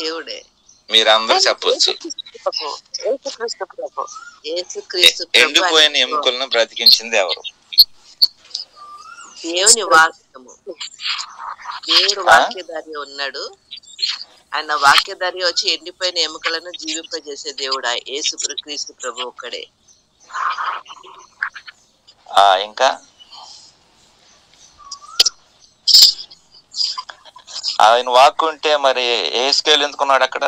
దేవుడే. మీరందరూ చెప్పొచ్చు. యేసుక్రీస్తు ప్రభు. యేసుక్రీస్తు ప్రభు ఎండిపోయిన ఎముకలను బ్రతికించింది ఎవరు? దేవుని వాక్యము. దేవుడు వాక్యధారి ఉన్నాడు. ఆయన వాక్యధారి వచ్చి ఎండిపోయిన ఎముకలను జీవింపజేసే దేవుడు యేసుక్రీస్తు ప్రభు ఒక్కడే. ఇంకా ఆయన వాక్కు ఉంటే మరి యెహెజ్కేలు ఎందుకున్నాడు అక్కడ?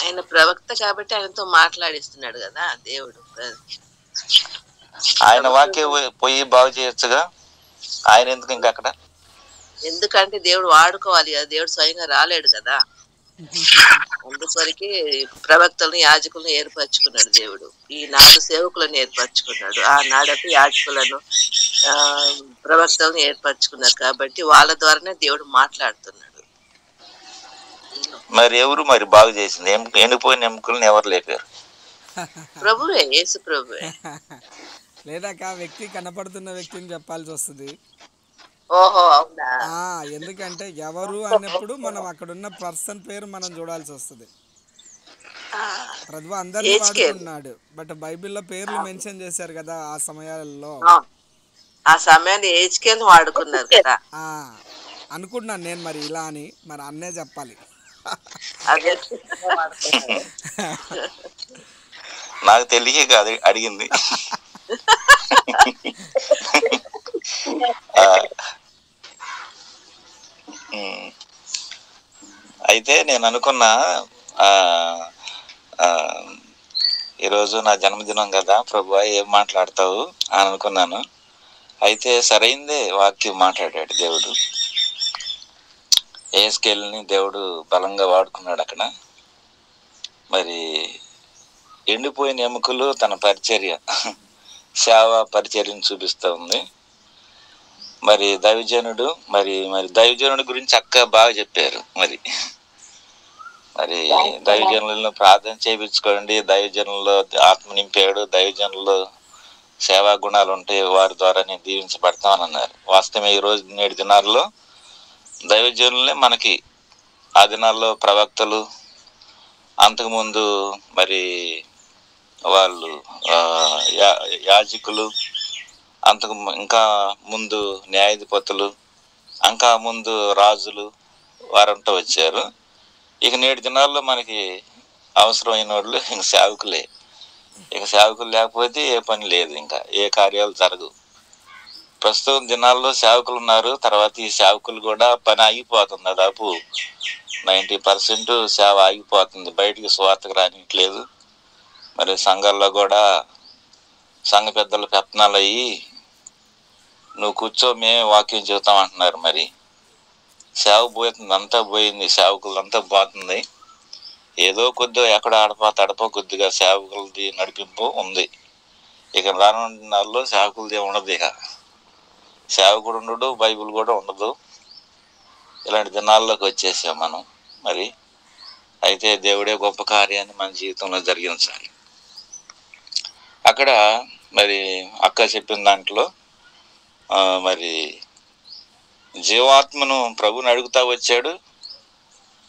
ఆయన ప్రవక్త కాబట్టి ఆయనతో మాట్లాడిస్తున్నాడు కదా దేవుడు. ఆయన వాక్య పోయి బాగు చేయొచ్చుగా, ఆయన ఎందుకు ఇంకా అక్కడ? ఎందుకంటే దేవుడు వాడుకోవాలి కదా, దేవుడు స్వయంగా రాలేడు కదా. అందుకొరికి ప్రవక్తలను యాజకులను ఏర్పరచుకున్నాడు దేవుడు. ఈ 4 సేవకులను ఏర్పరచుకున్నాడు. ఆ నాడకు యాజకులను ప్రవక్తలను ఏర్పరచుకున్నారు కాబట్టి వాళ్ళ ద్వారానే దేవుడు మాట్లాడుతున్నాడు. మరి ఎవరు మరి బాగు చేసింది? ఎండిపోయిన ఎముకలను ఎవరు లేపారు? ప్రభువే, యేసు ప్రభువే. లేదాక వ్యక్తి కనపడుతున్న వ్యక్తిని చెప్పాల్సి వస్తుంది. ఓహో, అవునా? ఎందుకంటే ఎవరు అన్నప్పుడు మనం అక్కడ ఉన్న పర్సన్ పేరు మనం చూడాల్సి వస్తుంది. ప్రభు అందరినీ వాడుకున్నాడు, బట్ బైబిల్లో పేర్లు మెన్షన్ చేశారు కదా ఆ సమయాల్లో. ఆ సమయాన్ని యెహెజ్కేలు వాడుకున్నారు కదా. అనుకుంటున్నాను నేను మరి ఇలా అని, మరి అన్నే చెప్పాలి. నాకు తెలియక అడిగింది. అయితే నేను అనుకున్నా, ఈరోజు నా జన్మదినం కదా ప్రభువా, ఏం మాట్లాడతావు అని అనుకున్నాను. అయితే సరైందే వాక్యం మాట్లాడాడు దేవుడు. యెహెజ్కేలుని దేవుడు బలంగా వాడుకున్నాడు అక్కడ. మరి ఎండిపోయిన ఎముకలు తన పరిచర్య, సేవ పరిచర్యను చూపిస్తూ ఉంది. మరి దైవజనుడు మరి దైవజనుడి గురించి బాగా చెప్పారు. మరి దైవజనులను ప్రార్థన చేయించుకోండి, దైవజనుల్లో ఆత్మ నింపాడు, దైవజనుల్లో సేవా గుణాలు ఉంటాయి, వారి ద్వారా నేను దీవించబడతామని అన్నారు. వాస్తవమే ఈ రోజు నేటి దినాల్లో దైవజనులే మనకి, ఆ దినాల్లో ప్రవక్తలు, అంతకుముందు మరి వాళ్ళు యాజకులు, ఇంకా ముందు న్యాయాధిపతులు, ఇంకా ముందు రాజులు, వారంతా వచ్చారు. ఇక నేటి దినాల్లో మనకి అవసరమైన వాళ్ళు ఇంక సేవకులే. ఇక సేవకులు లేకపోతే ఏ పని లేదు, ఇంకా ఏ కార్యాలు జరగవు. ప్రస్తుతం దినాల్లో సేవకులు ఉన్నారు, తర్వాత ఈ సేవకులు కూడా పని ఆగిపోతుంది. దాదాపు 90% సేవ ఆగిపోతుంది, బయటికి సువార్తకు రానిట్లేదు. మరి సంఘాల్లో కూడా సంఘ పెద్దలు పెత్తనాలు అయ్యి నువ్వు కూర్చో మేమే వాక్యం చెబుతాం అంటున్నారు. మరి సేవ పోతుంది, అంతా పోయింది, సేవకులంతా పోతుంది. ఏదో కొద్దిగా ఎక్కడ అడప కొద్దిగా సేవకులది నడిపింపు ఉంది. ఇక రానున్న దినాల్లో సేవకులది ఉండదు, ఇక సేవకుడు ఉండడు, బైబిల్ కూడా ఉండదు. ఇలాంటి దినాల్లోకి వచ్చేసాం మనం. మరి అయితే దేవుడే గొప్ప కార్యాన్ని మన జీవితంలో జరిగించాలి. అక్కడ మరి అక్క చెప్పిన దాంట్లో మరి జీవాత్మను ప్రభుని అడుగుతా వచ్చాడు,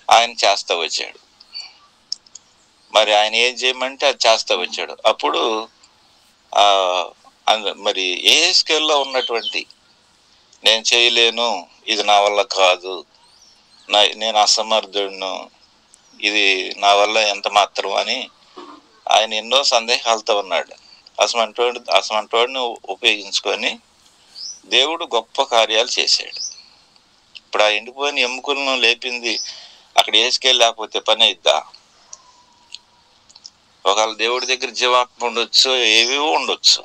ఆయన చేస్తా వచ్చాడు. మరి ఆయన ఏం చేయమంటే అది చేస్తా వచ్చాడు. అప్పుడు మరి యెహెజ్కేలులో ఉన్నటువంటి నేను చేయలేను, ఇది నా వల్ల కాదు, నేను అసమర్థుడును, ఇది నా వల్ల ఎంత మాత్రం అని ఆయన ఎన్నో సందేహాలతో ఉన్నాడు. అసమంటోడిని ఉపయోగించుకొని దేవుడు గొప్ప కార్యాలు చేశాడు. ఇప్పుడు ఆ ఎండిపోయిన ఎముకలను లేపింది అక్కడ యెహెజ్కేలు లేకపోతే పని అయిద్దా? ఒకవేళ దేవుడి దగ్గర జీవాత్మ ఉండొచ్చు, ఏవేవో ఉండొచ్చు,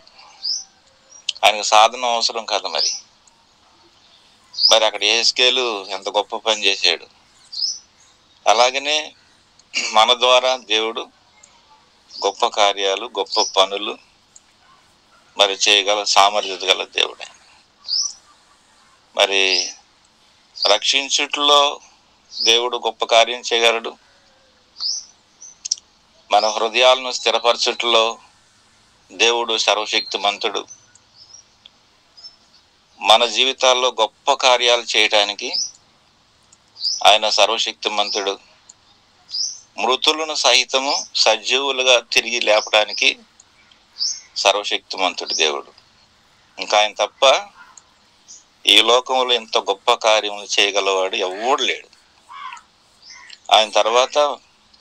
ఆయనకు సాధనం అవసరం కదా. మరి అక్కడ యెహెజ్కేలు ఎంత గొప్ప పని చేశాడు. అలాగనే మన ద్వారా దేవుడు గొప్ప కార్యాలు, గొప్ప పనులు మరి చేయగల సామర్థ్యత గల దేవుడే. మరి రక్షించుట్లో దేవుడు గొప్ప కార్యం చేయగలడు. మన హృదయాలను స్థిరపరచుట్లో దేవుడు సర్వశక్తిమంతుడు. మన జీవితాల్లో గొప్ప కార్యాలు చేయటానికి ఆయన సర్వశక్తిమంతుడు. మృతులను సహితము సజీవులుగా తిరిగి లేపడానికి సర్వశక్తిమంతుడు దేవుడు. ఇంకా ఆయన తప్ప ఈ లోకంలో ఇంత గొప్ప కార్యములు చేయగలవాడు ఎవడు లేడు. ఆయన తర్వాత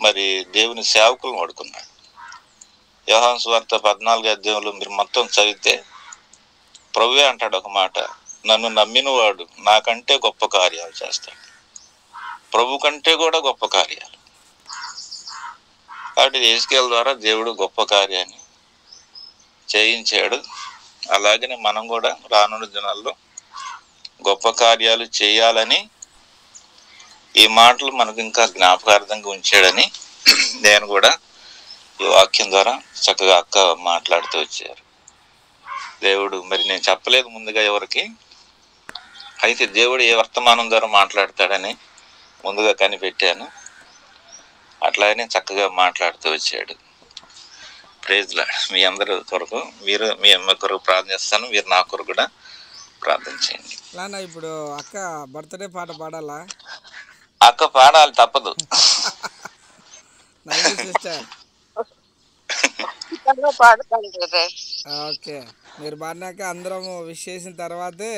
మరి దేవుని సేవకులను వాడుకున్నాడు. యోహాను సువార్త 14వ అధ్యాయంలో మీరు మొత్తం చదివితే ప్రభువే అంటాడు ఒక మాట, నన్ను నమ్మిన వాడు నాకంటే గొప్ప కార్యాలు చేస్తాడు, ప్రభు కంటే కూడా గొప్ప కార్యాలు. కాబట్టి యేసుకేల్ ద్వారా దేవుడు గొప్ప కార్యాన్ని చేయించాడు. అలాగనే మనం కూడా రానున్న దినాల్లో గొప్ప కార్యాలు చేయాలని ఈ మాటలు మనకు ఇంకా జ్ఞాపకార్థంగా ఉంచాడని నేను కూడా ఈ వాక్యం ద్వారా చక్కగా అక్క మాట్లాడుతూ వచ్చారు. దేవుడు మరి నేను చెప్పలేదు ముందుగా ఎవరికి, అయితే దేవుడు ఏ వర్తమానం ద్వారా మాట్లాడతాడని ముందుగా కనిపెట్టాను. అట్లాగనే చక్కగా మాట్లాడుతూ వచ్చాడు. Praise lord. మీ అందరి కొరకు మీరు మీ అమ్మ కొరకు ప్రార్థిస్తాను, మీరు నా కొరకు కూడా ప్రార్థన చేయండి. ఇప్పుడు అక్క బర్త్డే పాట పాడాలా? అక్క పాడాలి, తప్పదు. ఓకే, మీరు పాడినాక అందరం విష్ చేసిన తర్వాతే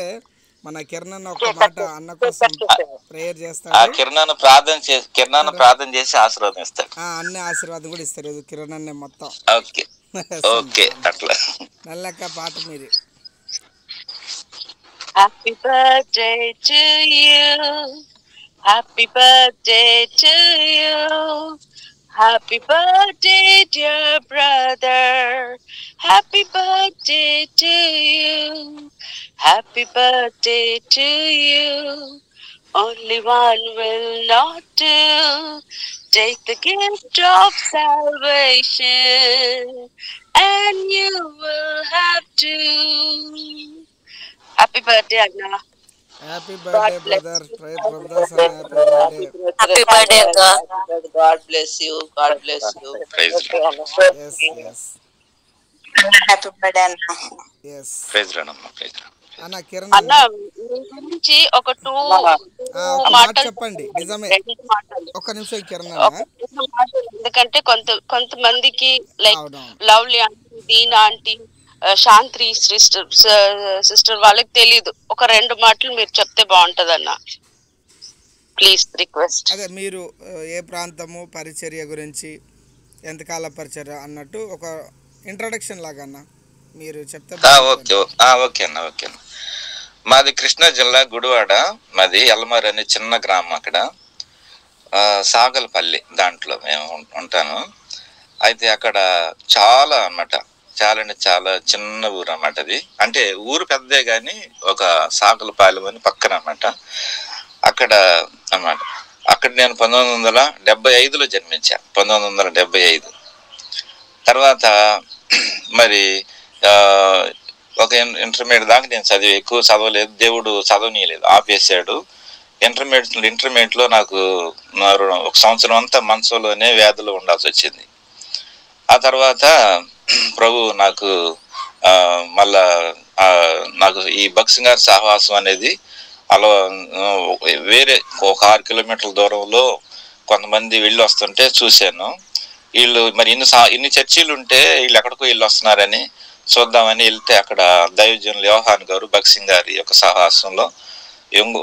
మన కిరణ్ ఒక మాట అన్న కోసం ప్రేయర్ చేస్తాడు. కిరణ్ ప్రార్థన చేసి ఆశీర్వాదం ఇస్తాడు. అన్ని ఆశీర్వాదం కూడా ఇస్తారు కిరణ్ అన్నే మొత్తం. ఓకే ఓకే, అట్లా నల్లక్క పాట మీది. Happy birthday to you, happy birthday to you, happy birthday dear brother, happy birthday to you, happy birthday to you. Only one will not do, take the gift of salvation and you will have to. Happy birthday Anna. Happy birthday brother. Pray brother son, happy birthday. Happy birthday God. God bless you. God bless you. Praise Yes, yes. Happy birthday Anna. Yes. Praise రానమ్మా, praise రా. అన్న కిరణ్ అన్న మీ గురించి ఒక ఒక మాట చెప్పండి. నిజమే, ఒక్క నిమిషం కిరణ్ అన్న. ఎందుకంటే కొంతమందికి లైక్ అవునవును. లవ్లీ ఆంటీ, దీనా ఆంటీ, శాంతి సిస్టర్ వాళ్ళకి తెలీదు. ఒక 2 మాటలు మీరు చెప్తే బాగుంటది అన్న, ప్లీజ్ రిక్వెస్ట్. అదే మీరు ఏ ప్రాంతము, పరిచర్య గురించి, ఎంతకాల పరిచర్య అన్నట్టు ఒక ఇంట్రడక్షన్ లాగా అన్న మీరు చెప్తే. ఓకే అన్న. మాది కృష్ణా జిల్లా గుడివాడ, మాది ఎల్మర్ అనే చిన్న గ్రామం. అక్కడ సాగలపల్లి దాంట్లో మేము ఉంటాను. అయితే అక్కడ చాలా అన్నమాట, చాలా అంటే చాలా చిన్న ఊరు అన్నమాట. అది అంటే ఊరు పెద్దదే కానీ ఒక సాగలపాలెం అని పక్కన అన్నమాట. అక్కడ అన్నమాట. అక్కడ నేను 1975లో జన్మించాను. 1975 తర్వాత మరి ఒక ఇంటర్మీడియట్ దాకా నేను ఎక్కువ చదవలేదు. దేవుడు చదవనీయలేదు, ఆపేసాడు. ఇంటర్మీడియట్లో నాకు 1 సంవత్సరం అంతా మనసులోనే వ్యాధులు ఉండాల్సి వచ్చింది. ఆ తర్వాత ప్రభు నాకు మళ్ళా నాకు ఈ భక్సింగారి సహవాసం అనేది అలా వేరే ఒక 6 కిలోమీటర్ల దూరంలో కొంతమంది వెళ్ళి వస్తుంటే చూశాను. వీళ్ళు మరి ఇన్ని చర్చీలు ఉంటే వీళ్ళు ఎక్కడికో వెళ్ళి వస్తున్నారని చూద్దామని వెళ్తే అక్కడ దైవజనులు యోహాన్ గారు భక్సింగ్ గారి యొక్క సహవాసంలో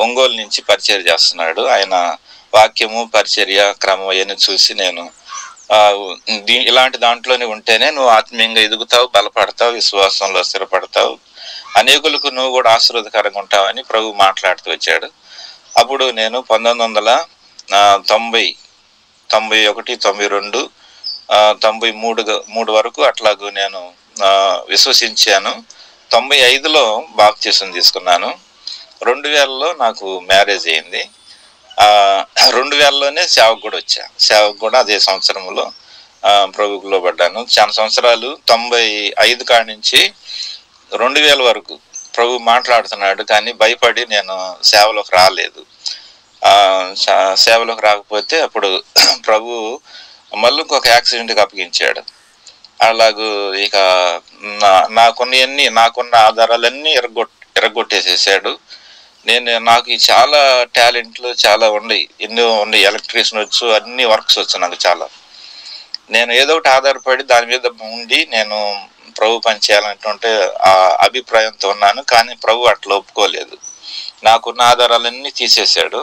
ఒంగోలు నుంచి పరిచర్య చేస్తున్నాడు. ఆయన వాక్యము పరిచర్య క్రమం అవన్నీ చూసి నేను ఇలాంటి దాంట్లోనే ఉంటేనే నువ్వు ఆత్మీయంగా ఎదుగుతావు, బలపడతావు, విశ్వాసంలో స్థిరపడతావు, అనేకులకు నువ్వు కూడా ఆశీర్వాదకరంగా ఉంటావని ప్రభు మాట్లాడుతూ వచ్చాడు. అప్పుడు నేను 1990, 91, 92, 93 వరకు అట్లాగూ నేను విశ్వసించాను. 95లో బాప్తిసం తీసుకున్నాను. 2000లో నాకు మ్యారేజ్ అయింది. 2000లోనే సేవకు కూడా వచ్చా. సేవకు కూడా అదే సంవత్సరంలో ప్రభువుకు లోబడ్డాను. చాలా సంవత్సరాలు 95 కాడి నుంచి 2000 వరకు ప్రభు మాట్లాడుతున్నాడు, కానీ భయపడి నేను సేవలోకి రాలేదు. సేవలోకి రాకపోతే అప్పుడు ప్రభు మళ్ళీ ఇంకొక యాక్సిడెంట్కి అప్పగించాడు. అలాగూ ఇక నాకున్న ఆధారాలన్నీ ఎరగొట్టేసేసాడు. నాకు ఈ చాలా టాలెంట్లు చాలా ఉన్నాయి, ఎన్నో ఉన్నాయి. ఎలక్ట్రీషియన్ వచ్చు, అన్ని వర్క్స్ వచ్చు నాకు చాలా. నేను ఏదో ఒకటి ఆధారపడి దాని మీద ఉండి నేను ప్రభు పని చేయాలనుకుంటే ఆ అభిప్రాయంతో ఉన్నాను. కానీ ప్రభు అట్లా ఒప్పుకోలేదు. నాకున్న ఆధారాలన్నీ తీసేశాడు.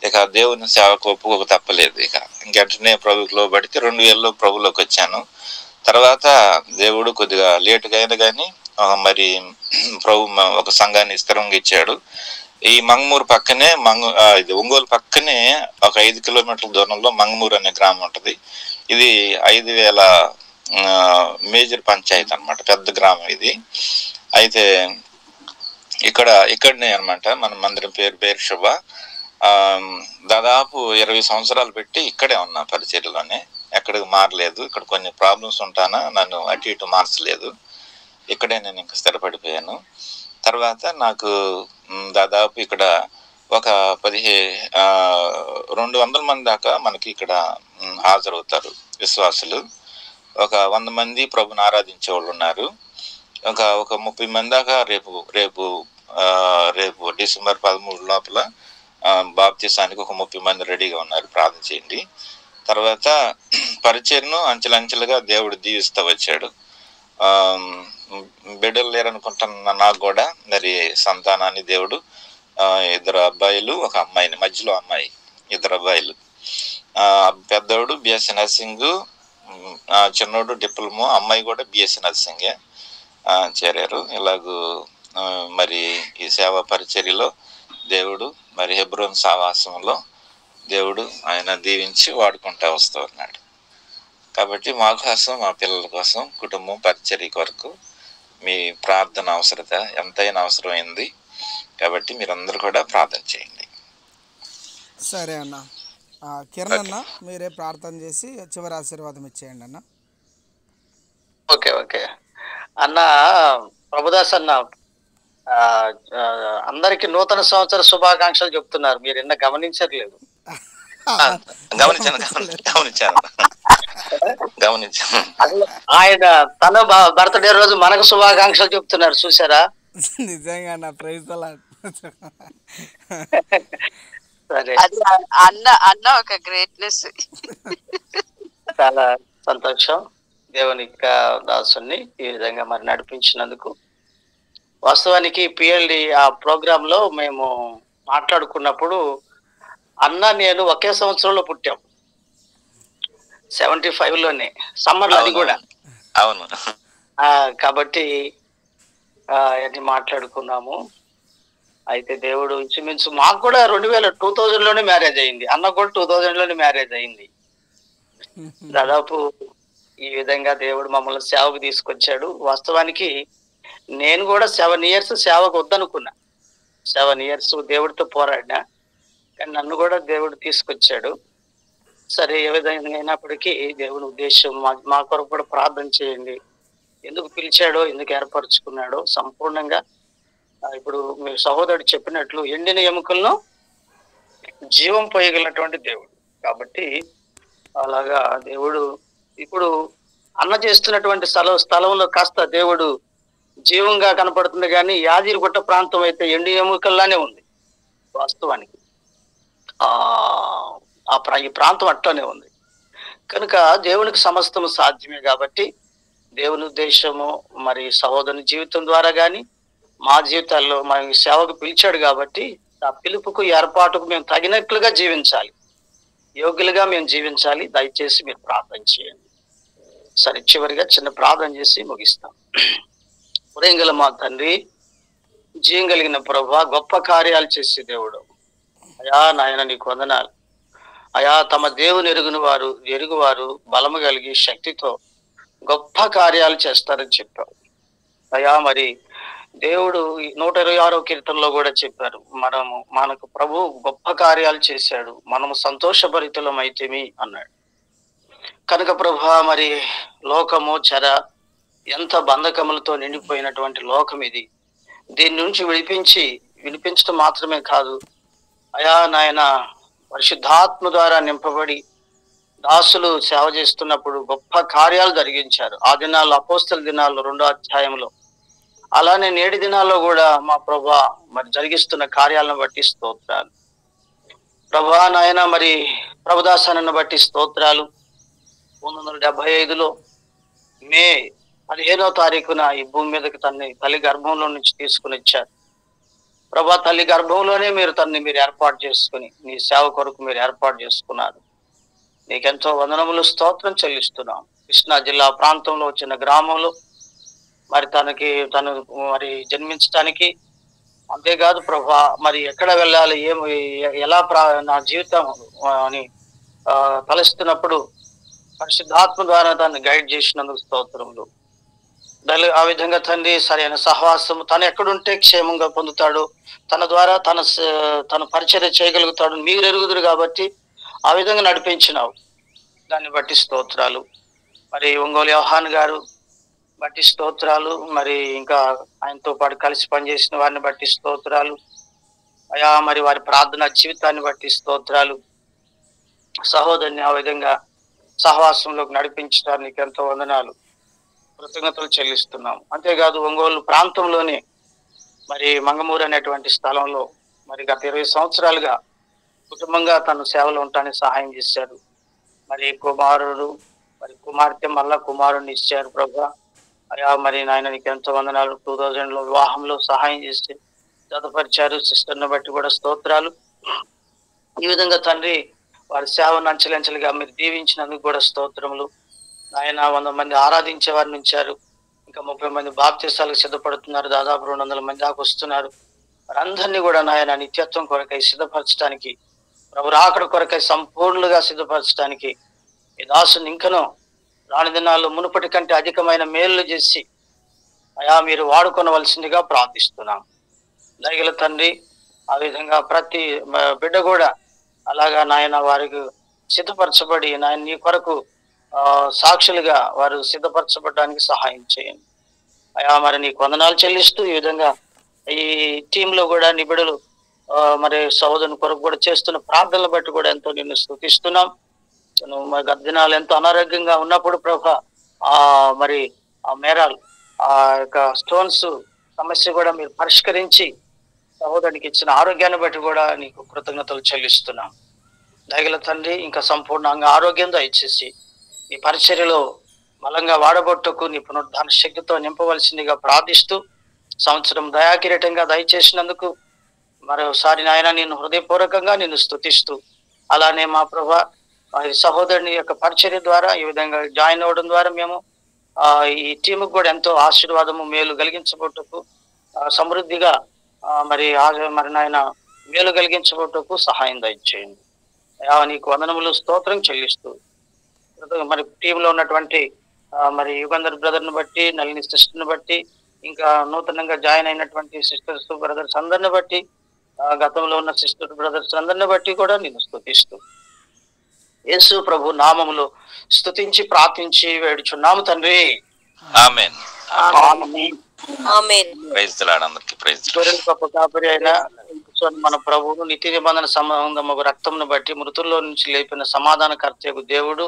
ఇక దేవుని సేవకు ఒప్పుకోక తప్పలేదు. ఇక ఇంకెంటనే ప్రభుకి లోబడితే 2000లో ప్రభులోకి వచ్చాను. తర్వాత దేవుడు కొద్దిగా లేటుగా అయినా కానీ మరి ప్రభు ఒక సంఘాన్ని స్థిరంగా ఇచ్చాడు. ఈ మంగమూరు పక్కనే ఇది ఒంగోలు పక్కనే ఒక 5 కిలోమీటర్ల దూరంలో మంగమూరు అనే గ్రామం ఉంటుంది. ఇది 5000 మేజర్ పంచాయతీ అన్నమాట, పెద్ద గ్రామం ఇది. అయితే ఇక్కడనే అనమాట మన మందిరం పేరు శుభ. దాదాపు 20 సంవత్సరాలు పెట్టి ఇక్కడే ఉన్నా పరిచర్యలోనే, ఎక్కడికి మారలేదు. ఇక్కడ కొన్ని ప్రాబ్లమ్స్ ఉంటానా నన్ను అటు ఇటు మార్చలేదు. ఇక్కడే నేను ఇంకా స్థిరపడిపోయాను. తర్వాత నాకు దాదాపు ఇక్కడ ఒక 200 మంది దాకా మనకి ఇక్కడ హాజరవుతారు విశ్వాసులు. ఒక 100 మంది ప్రభుని ఆరాధించే వాళ్ళు ఉన్నారు. ఒక 30 మంది దాకా రేపు డిసెంబర్ 13 లోపల బాప్తిసానికి ఒక 30 మంది రెడీగా ఉన్నారు. ప్రార్థన చేయండి. తర్వాత పరిచర్ను అంచెలంచెలుగా దేవుడు దీవిస్తూ వచ్చాడు. బిడ్డలు లేరనుకుంటున్న నాకు కూడా మరి సంతానాన్ని దేవుడు 2 అబ్బాయిలు, ఒక అమ్మాయిని, మధ్యలో అమ్మాయి, 2 అబ్బాయిలు. పెద్దోడు బిఎస్సి నర్సింగ్, చిన్నోడు డిప్లొమా, అమ్మాయి కూడా బిఎస్సి నర్సింగే చేరారు. ఇలాగూ మరి ఈ సేవా పరిచర్యలో దేవుడు మరి హెబ్రోన్ సావాసంలో దేవుడు ఆయన దీవించి వాడుకుంటూ వస్తూ ఉన్నాడు. కాబట్టి మా కోసం, మా పిల్లల కోసం, కుటుంబం పరిచర్య కొరకు మీ ప్రార్థన అవసరత ఎంతైనా అవసరమైంది. కాబట్టి మీరందరూ కూడా ప్రార్థన చేయండి. సరే అన్న. కిరణ్ అన్న, మీరే ప్రార్థన చేసి చివరి ఆశీర్వాదం ఇచ్చేయండి అన్న. ఓకే అన్న. ప్రభుదాస్ అన్న అందరికి నూతన సంవత్సర శుభాకాంక్షలు చెప్తున్నారు. మీరు ఎన్న గమనించట్లేదు? గమనించాను. ఆయన తన బర్త్డే రోజు మనకు శుభాకాంక్షలు చెప్తున్నారు, చూసారా? నిజంగా అన్న, ప్రైజ్ ది లార్డ్. సరే, అన్న ఒక గ్రేట్నెస్. చాలా సంతోషం దేవుని దాసుని ఈ విధంగా మరి నడిపించినందుకు. వాస్తవానికి పిఎల్డి ఆ ప్రోగ్రామ్ లో మేము మాట్లాడుకున్నప్పుడు అన్న నేను ఒకే సంవత్సరంలో పుట్టాం, 75లోనే సమ్మర్ లో, అది కూడా. అవును. కాబట్టి అది మాట్లాడుకున్నాము. అయితే దేవుడు ఇంచుమించు మాకు కూడా 2000లోనే మ్యారేజ్ అయింది. అన్న కూడా 2000లోనే మ్యారేజ్ అయింది. దాదాపు ఈ విధంగా దేవుడు మమ్మల్ని సేవకు తీసుకొచ్చాడు. వాస్తవానికి నేను కూడా 7 years సేవకు వద్దనుకున్నా. 7 years దేవుడితో పోరాడినా, కానీ నన్ను కూడా దేవుడు తీసుకొచ్చాడు. సరే, ఏ విధంగా అయినప్పటికీ దేవుని ఉద్దేశం మా కొరకు కూడా ప్రార్థన చేయండి. ఎందుకు పిలిచాడో, ఎందుకు ఏర్పరచుకున్నాడో సంపూర్ణంగా ఇప్పుడు మీ సహోదరుడు చెప్పినట్లు ఎండిన ఎముకలను జీవం పోయగలిగినటువంటి దేవుడు. కాబట్టి అలాగా దేవుడు ఇప్పుడు అన్న చేస్తున్నటువంటి స్థలంలో కాస్త దేవుడు జీవంగా కనపడుతుంది, కానీ యాదిరిగుట్ట ప్రాంతం అయితే ఎండి ఎముకల్లానే ఉంది. వాస్తవానికి ఈ ప్రాంతం అట్లనే ఉంది. కనుక దేవునికి సమస్తము సాధ్యమే. కాబట్టి దేవుని ఉద్దేశము మరి సహోదరుని జీవితం ద్వారా కానీ మా జీవితాల్లో మన సేవకు పిలిచాడు. కాబట్టి ఆ పిలుపుకు, ఏర్పాటుకు మేము తగినట్లుగా జీవించాలి, యోగ్యులుగా మేము జీవించాలి. దయచేసి మీరు ప్రార్థన చేయండి. సరే, చివరిగా చిన్న ప్రార్థన చేసి ముగిస్తాం. ఉదయంగల మా తండ్రి, జీవం కలిగిన ప్రభువా, గొప్ప కార్యాలు చేసే దేవుడు అయా, నాయన నీకు వందనాలు అయా. తమ దేవుని ఎరుగువారు బలము కలిగి శక్తితో గొప్ప కార్యాలు చేస్తారని చెప్పావు అయా. మరి దేవుడు 126వ కీర్తనలో కూడా చెప్పారు, మనకు ప్రభు గొప్ప కార్యాలు చేశాడు, మనము సంతోషభరితులమైతేమి అన్నాడు. కనుక ప్రభు, మరి లోకము ఎంత బంధకములతో నిండిపోయినటువంటి లోకం ఇది. దీని నుంచి విడిపించడం మాత్రమే కాదు అయా నాయన, పరిశుద్ధాత్మ ద్వారా నింపబడి దాసులు సేవ చేస్తున్నప్పుడు గొప్ప కార్యాలు జరిగించారు. ఆ దినాల్లో, అపోస్తల దినాల్లో 2వ అధ్యాయంలో అలానే నేటి దినాల్లో కూడా మా ప్రభా మరి జరిగిస్తున్న కార్యాలను బట్టి స్తోత్రాలు. ప్రభా నాయన మరి ప్రభుదాసాన్ని బట్టి స్తోత్రాలు. 1975లో మే 15వ తారీఖున ఈ భూమి మీదకి తల్లి గర్భంలో నుంచి తీసుకుని వచ్చారు. ప్రభా తల్లి గర్భంలోనే మీరు మీరు ఏర్పాటు చేసుకుని నీ సేవ కొరకు మీరు ఏర్పాటు చేసుకున్నారు. నీకెంతో వందనములు, స్తోత్రం చెల్లిస్తున్నాం. కృష్ణా జిల్లా ప్రాంతంలో చిన్న గ్రామంలో మరి తను మరి జన్మించడానికి, అంతేకాదు ప్రభా మరి ఎక్కడ వెళ్ళాలి, ఎలా నా జీవితం అని తలస్తున్నప్పుడు పరిశుద్ధాత్మ ద్వారా దాన్ని గైడ్ చేసినందుకు స్తోత్రములు. ఆ విధంగా తండ్రి సరైన సహవాసం, తను ఎక్కడుంటే క్షేమంగా పొందుతాడు, తన ద్వారా తన పరిచర్య చేయగలుగుతాడు మీరు ఎరుగుదురు కాబట్టి ఆ విధంగా నడిపించినావు. దాన్ని బట్టి స్తోత్రాలు. మరి ఒంగోలు యోహాన్ గారు బట్టి స్తోత్రాలు. మరి ఇంకా ఆయనతో పాటు కలిసి పనిచేసిన వారిని బట్టి స్తోత్రాలు అయా. మరి వారి ప్రార్థన జీవితాన్ని బట్టి స్తోత్రాలు. సహోదరిని ఆ విధంగా సహవాసంలోకి నడిపించడానికి ఎంతో వందనాలు, కృతజ్ఞతలు చెల్లిస్తున్నాం. అంతేకాదు ఒంగోలు ప్రాంతంలోనే మరి మంగమూరు అనేటువంటి స్థలంలో మరి గత 20 సంవత్సరాలుగా కుటుంబంగా తన సేవలు ఉండటానికి సహాయం చేశారు. మరి కుమార్తె మళ్ళా కుమారుని ఇచ్చారు ప్రభా అయా. మరి నాయన నీకు ఎంతో వందనాలు. 2000లో వివాహంలో సహాయం చేసి జతపరిచారు. సిస్టర్ని బట్టి కూడా స్తోత్రాలు. ఈ విధంగా తండ్రి వారి సేవను అంచెలంచెలుగా మీరు దీవించినందుకు కూడా స్తోత్రములు. ఆయన 100 మంది ఆరాధించే వారిని ఉంచారు. ఇంకా 30 మంది బాప్తిసాలకు సిద్ధపడుతున్నారు. దాదాపు 200 మంది దాకా వస్తున్నారు. వారందరినీ కూడా నాయన నిత్యత్వం కొరకై సిద్ధపరచడానికి, ప్రభు రాకడ కొరకై సంపూర్ణంగా సిద్ధపరచడానికి ఈ దాసుని ఇంకనూ రాని దినాల్లో మునుపటి కంటే అధికమైన మేలు చేసి అయా మీరు వాడుకొనవలసిందిగా ప్రార్థిస్తున్నాం. దయగల తండ్రి ఆ విధంగా ప్రతి బిడ్డ కూడా అలాగా నాయన వారికి సిద్ధపరచబడి నాయన నీ కొరకు సాక్షులుగా వారు సిద్ధపరచబడడానికి సహాయం చేయండి అయా. మరి నీకు వందనాలు చెల్లిస్తూ ఈ విధంగా ఈ టీంలో కూడా నీ బిడ్డలు మరి సహోదరుని కొరకు కూడా చేస్తున్న ప్రార్థనలు బట్టి కూడా ఎంతో నిన్ను స్తుతిస్తున్నాం. మరి గత దినాలు ఎంతో అనారోగ్యంగా ఉన్నప్పుడు ప్రభా మరి ఆ మేరాలు ఆ యొక్క స్టోన్స్ సమస్య కూడా మీరు పరిష్కరించి సహోదరునికి ఇచ్చిన ఆరోగ్యాన్ని బట్టి కూడా నీకు కృతజ్ఞతలు చెల్లిస్తున్నాం. దయగల తండ్రి ఇంకా సంపూర్ణంగా ఆరోగ్యం దయచేసి నీ పరిచర్యలో బలంగా వాడబొట్టుకు నీ పునరుద్ధాన శక్తితో నింపవలసిందిగా ప్రార్థిస్తూ సంవత్సరం దయాకిరీటంగా దయచేసినందుకు మరోసారి నాయన నేను హృదయపూర్వకంగా నిన్ను స్తుతిస్తూ, అలానే మా ప్రభా సహోదరుని యొక్క పరిచర్య ద్వారా ఈ విధంగా జాయిన్ అవ్వడం ద్వారా మేము ఈ టీముకు కూడా ఎంతో ఆశీర్వాదము మేలు కలిగించబోటకు సమృద్ధిగా మరి నాయన మేలు కలిగించబోటకు సహాయం దయచేయండి. నీకు వందనములు, స్తోత్రం చెల్లిస్తూ మరి టీంలో ఉన్నటువంటి మరి యుగంధర్ బ్రదర్ని బట్టి, నళిని సిస్టర్ని బట్టి, ఇంకా నూతనంగా జాయిన్ అయినటువంటి సిస్టర్స్ బ్రదర్స్ అందరిని బట్టి, గతంలో ఉన్న సిస్టర్ బ్రదర్స్ అందరిని బట్టి కూడా నేను స్తుతిస్తూ యేసు ప్రభు నామములో స్తుతించి ప్రార్థించి వేడుచున్నాము తండ్రి. ఆమేన్. ఆమేన్. Praise the lord. అందరికీ ప్రైజ్ ది లార్డ్. గొప్ప కాపరి అయిన మన ప్రభువును నిత్య నిబంధన సంబంధము రక్తమును బట్టి మృతుల్లో నుంచి లేపిన సమాధానకర్తయగు దేవుడు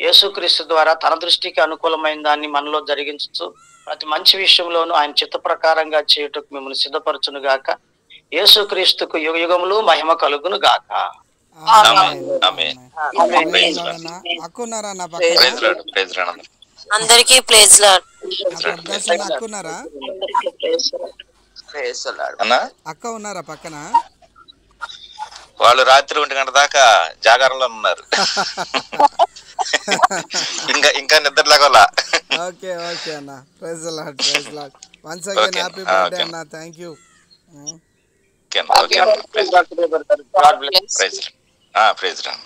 యేసుక్రీస్తు ద్వారా తన దృష్టికి అనుకూలమైన దాన్ని మనలో జరిగించు ప్రతి మంచి విషయంలోనూ ఆయన చిత్త ప్రకారంగా చేయుటకు మిమ్మల్ని సిద్ధపరచును గాక. యేసుక్రీస్తుకు యుగ యుగములు మహిమ కలుగును గాక. అందరికీ ప్రైజ్ లార్డ్. అక్క ఉన్నారా పక్కన? వాళ్ళు రాత్రి 1 గంట దాకా జాగారంలో ఉన్నారు. ఇంకా నిద్రలాగోలా. ఓకే ఓకే అన్న. Praise lord, praise lord. Once again happy birthday అన్న. Thank you. Okay okay. Praise lord. Praise lord.